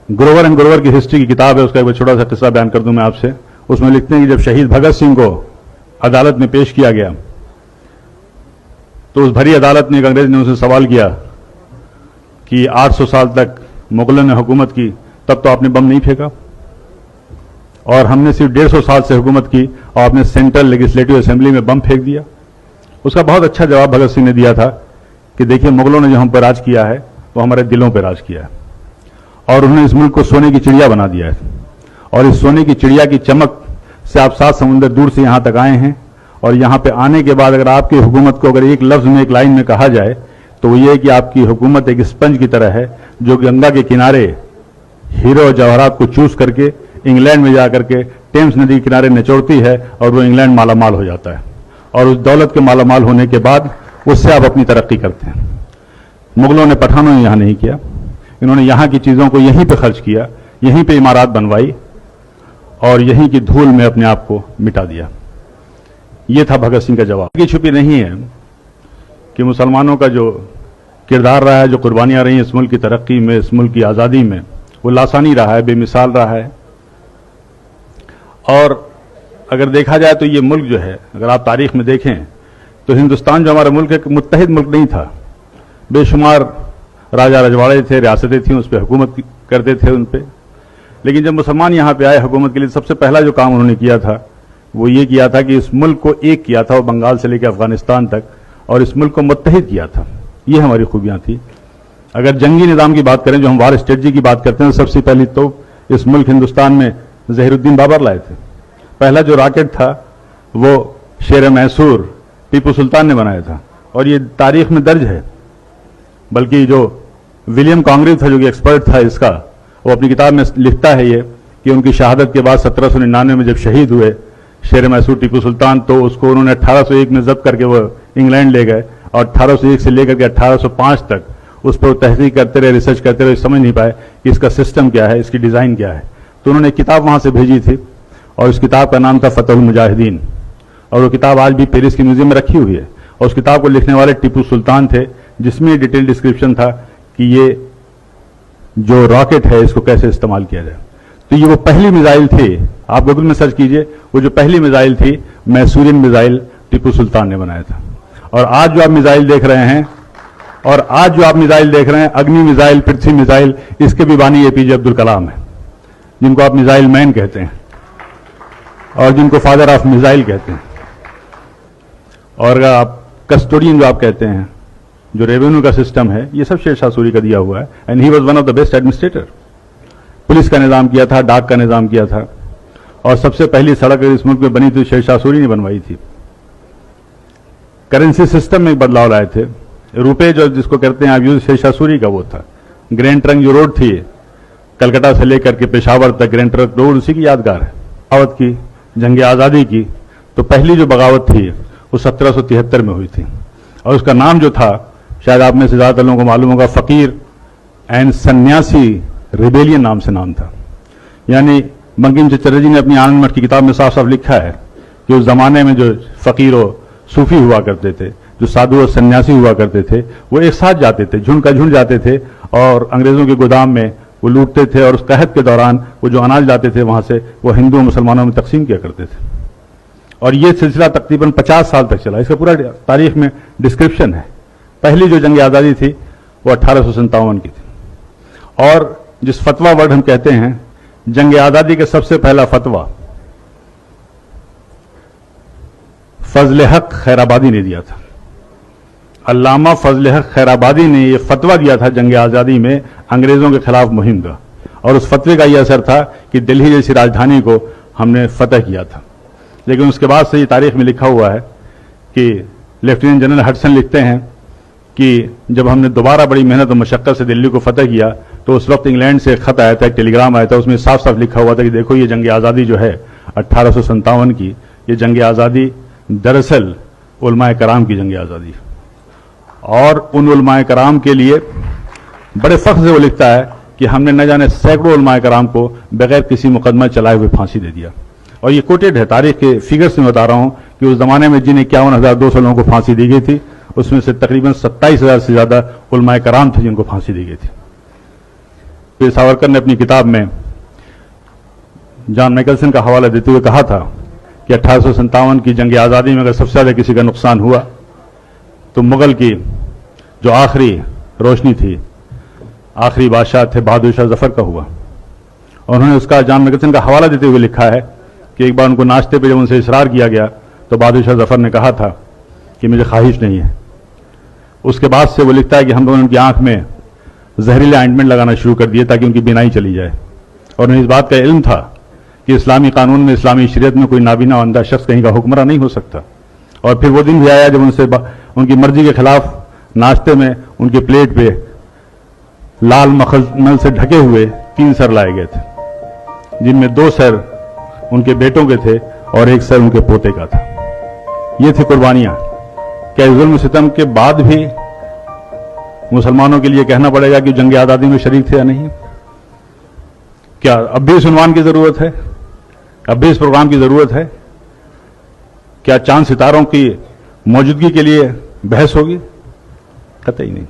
Grover and Grover की history की किताब है, उसका एक छोटा सा किस्सा बयान कर दूं मैं आपसे। उसमें लिखते हैं कि जब शहीद भगत सिंह को अदालत में पेश किया गया तो उस भरी अदालत में एक अंग्रेज ने उनसे सवाल किया कि 800 साल तक मुगलों ने हुकूमत की, तब तो आपने बम नहीं फेंका, और हमने सिर्फ 150 साल से हुकूमत की और आपने सेंट्रल लेजिस्लेटिव असेंबली में बम फेंक दिया। उसका बहुत अच्छा जवाब भगत सिंह ने दिया था कि देखिए, मुगलों ने जो हम पर राज किया है वो हमारे दिलों पर राज किया है, और उन्होंने इस मुल्क को सोने की चिड़िया बना दिया है, और इस सोने की चिड़िया की चमक से आप 7 समुंदर दूर से यहां तक आए हैं, और यहां पे आने के बाद अगर आपकी हुकूमत को अगर एक लफ्ज में, एक लाइन में कहा जाए तो वो ये कि आपकी हुकूमत एक स्पंज की तरह है जो गंगा के किनारे हीरो और जवाहरात को चूस करके इंग्लैंड में जाकर के टेम्स नदी के किनारे निचोड़ती है, और वो इंग्लैंड मालामाल हो जाता है, और उस दौलत के मालामाल होने के बाद उससे आप अपनी तरक्की करते हैं। मुगलों ने, पठानों ने यहां नहीं किया, इन्होंने यहां की चीजों को यहीं पे खर्च किया, यहीं पे इमारत बनवाई और यहीं की धूल में अपने आप को मिटा दिया। यह था भगत सिंह का जवाब। की छुपी नहीं है कि मुसलमानों का जो किरदार रहा है, जो कुर्बानियां रही इस मुल्क की तरक्की में, इस मुल्क की आजादी में, वो लासानी रहा है, बेमिसाल रहा है। और अगर देखा जाए तो ये मुल्क जो है, अगर आप तारीख में देखें तो हिंदुस्तान जो हमारा मुल्क है, मुत्तहिद मुल्क नहीं था। बेशुमार राजा रजवाड़े थे, रियासतें थीं, उस पर हुकूमत करते थे उन पर। लेकिन जब मुसलमान यहाँ पे आए हुकूमत के लिए, सबसे पहला जो काम उन्होंने किया था वो ये किया था कि इस मुल्क को एक किया था, वो बंगाल से लेकर अफगानिस्तान तक, और इस मुल्क को मुत्तहिद किया था। ये हमारी खूबियां थी। अगर जंगी निज़ाम की बात करें, जो हम वार स्ट्रेटजी की बात करते हैं, सबसे पहली तो इस मुल्क हिंदुस्तान में ज़हीरुद्दीन बाबर लाए थे। पहला जो रॉकेट था वो शेर मैसूर टीपू सुल्तान ने बनाया था, और ये तारीख में दर्ज है। बल्कि जो विलियम कॉन्ग्रेव था, जो कि एक्सपर्ट था इसका, वो अपनी किताब में लिखता है ये कि उनकी शहादत के बाद 1799 में जब शहीद हुए शेर मैसूर टीपू सुल्तान, तो उसको उन्होंने 1801 में जब्त करके वो इंग्लैंड ले गए, और 1801 से लेकर के 1805 तक उस पर तहकीक करते रहे, रिसर्च करते रहे, समझ नहीं पाए कि इसका सिस्टम क्या है, इसकी डिज़ाइन क्या है। तो उन्होंने एक किताब वहाँ से भेजी थी, और उस किताब का नाम था फतहुल मुजाहिदीन, और वो किताब आज भी पेरिस के म्यूजियम में रखी हुई है। और उस किताब को लिखने वाले टीपू सुल्तान थे, जिसमें डिटेल डिस्क्रिप्शन था कि ये जो रॉकेट है इसको कैसे इस्तेमाल किया जाए। तो ये वो पहली मिसाइल थी, आप गूगल में सर्च कीजिए, वो जो पहली मिसाइल थी मैसूरियन मिसाइल टीपू सुल्तान ने बनाया था। और आज जो आप मिसाइल देख रहे हैं, अग्नि मिसाइल, पृथ्वी मिसाइल, इसके भी बानी एपीजे अब्दुल कलाम है, जिनको आप मिसाइल मैन कहते हैं और जिनको फादर ऑफ मिसाइल कहते हैं। और आप कस्टोडियन जो आप कहते हैं, जो रेवेन्यू का सिस्टम है, ये सब शेर शाह सूरी का दिया हुआ है, and he was one of the best administrator. Police का निजाम किया था, डाक का निजाम किया था, और सबसे पहली सड़क इस मुल्क में बनी थी शेर शाह सूरी ने बनवाई थी। करेंसी सिस्टम में बदलाव लाए थे। रुपए जो जिसको कहते हैं आप यूज, शेर शाह सूरी का वो था। ग्रैंड ट्रंक जो रोड थी कलकत्ता से लेकर के पेशावर तक, ग्रैंड ट्रंक रोड उसी की यादगार है। बगावत की, जंग आज़ादी की, तो पहली जो बगावत थी वो 1773 में हुई थी, और उसका नाम जो था, शायद आप में से ज्यादातर लोगों को मालूम होगा, फकीर एंड सन्यासी रिबेलियन नाम से नाम था। यानी बंकिम चंद्र जी ने अपनी आनंद मठ की किताब में साफ साफ लिखा है कि उस जमाने में जो फकीर और सूफी हुआ करते थे, जो साधु और सन्यासी हुआ करते थे, वो एक साथ जाते थे, झुंड का झुंड जाते थे, और अंग्रेजों के गोदाम में वो लूटते थे, और उस कहत के दौरान वो जो अनाज लाते थे वहां से वो हिंदू और मुसलमानों में तकसीम किया करते थे। और ये सिलसिला तकरीबन 50 साल तक चला। इसका पूरा तारीख में डिस्क्रिप्शन है। पहली जो जंग आज़ादी थी वो 1857 की थी। और जिस फतवा वर्ड हम कहते हैं, जंग आज़ादी के सबसे पहला फतवा फजल हक खैराबादी ने दिया था। अल्लामा फजल हक खैराबादी ने यह फतवा दिया था जंग आज़ादी में अंग्रेजों के खिलाफ मुहिम का, और उस फतवे का यह असर था कि दिल्ली जैसी राजधानी को हमने फतह किया था। लेकिन उसके बाद से ये तारीख में लिखा हुआ है कि लेफ्टिनेंट जनरल हडसन लिखते हैं कि जब हमने दोबारा बड़ी मेहनत और मशक्कत से दिल्ली को फतह किया, तो उस वक्त इंग्लैंड से एक खत आया था, एक टेलीग्राम आया था, उसमें साफ साफ लिखा हुआ था कि देखो ये जंग आज़ादी जो है 1857 की, ये जंग आज़ादी दरअसल उलमाए कराम की जंग आज़ादी है। और उन उलमाए कराम के लिए बड़े फख्र से वो लिखता है कि हमने न जाने सैकड़ों उलमाए कराम को बगैर किसी मुकदमा चलाए हुए फांसी दे दिया। और ये कोटेड है, तारीख के फिगर्स में बता रहा हूं कि उस जमाने में जिन 51,200 लोगों को फांसी दी गई थी, उसमें से तकरीबन 27,000 से ज्यादा उलमाए कराम थे जिनको फांसी दी गई थी। वीर सावरकर ने अपनी किताब में जॉन मैकलसन का हवाला देते हुए कहा था कि 1857 की जंग आज़ादी में अगर सबसे ज़्यादा किसी का नुकसान हुआ तो मुगल की जो आखिरी रोशनी थी, आखिरी बादशाह थे बहादुर शाह जफर का हुआ। और उन्होंने उसका जॉन मैकलसन का हवाला देते हुए लिखा है कि एक बार उनको नाश्ते पे जब उनसे इसरार किया गया तो बहादुर शाह जफर ने कहा था कि मुझे ख्वाहिश नहीं है। उसके बाद से वो लिखता है कि हम लोगों ने उनकी आंख में जहरीले ऑइंटमेंट लगाना शुरू कर दिए ताकि उनकी बीनाई चली जाए। और उन्हें इस बात का इल्म था कि इस्लामी कानून में, इस्लामी शरीयत में कोई नाबीना अंधा शख्स कहीं का हुक्मरान नहीं हो सकता। और फिर वो दिन भी आया जब उनसे उनकी मर्जी के खिलाफ नाश्ते में उनके प्लेट पे लाल मखमल से ढके हुए 3 सर लाए गए थे, जिनमें 2 सर उनके बेटों के थे और 1 सर उनके पोते का था। ये थी कुर्बानियां। क्या जुल्म सितम के बाद भी मुसलमानों के लिए कहना पड़ेगा कि जंग आज़ादी में शरीक थे या नहीं? क्या अब भी इस उन्वान की जरूरत है? अब भी इस प्रोग्राम की जरूरत है? क्या चांद सितारों की मौजूदगी के लिए बहस होगी? कतई नहीं।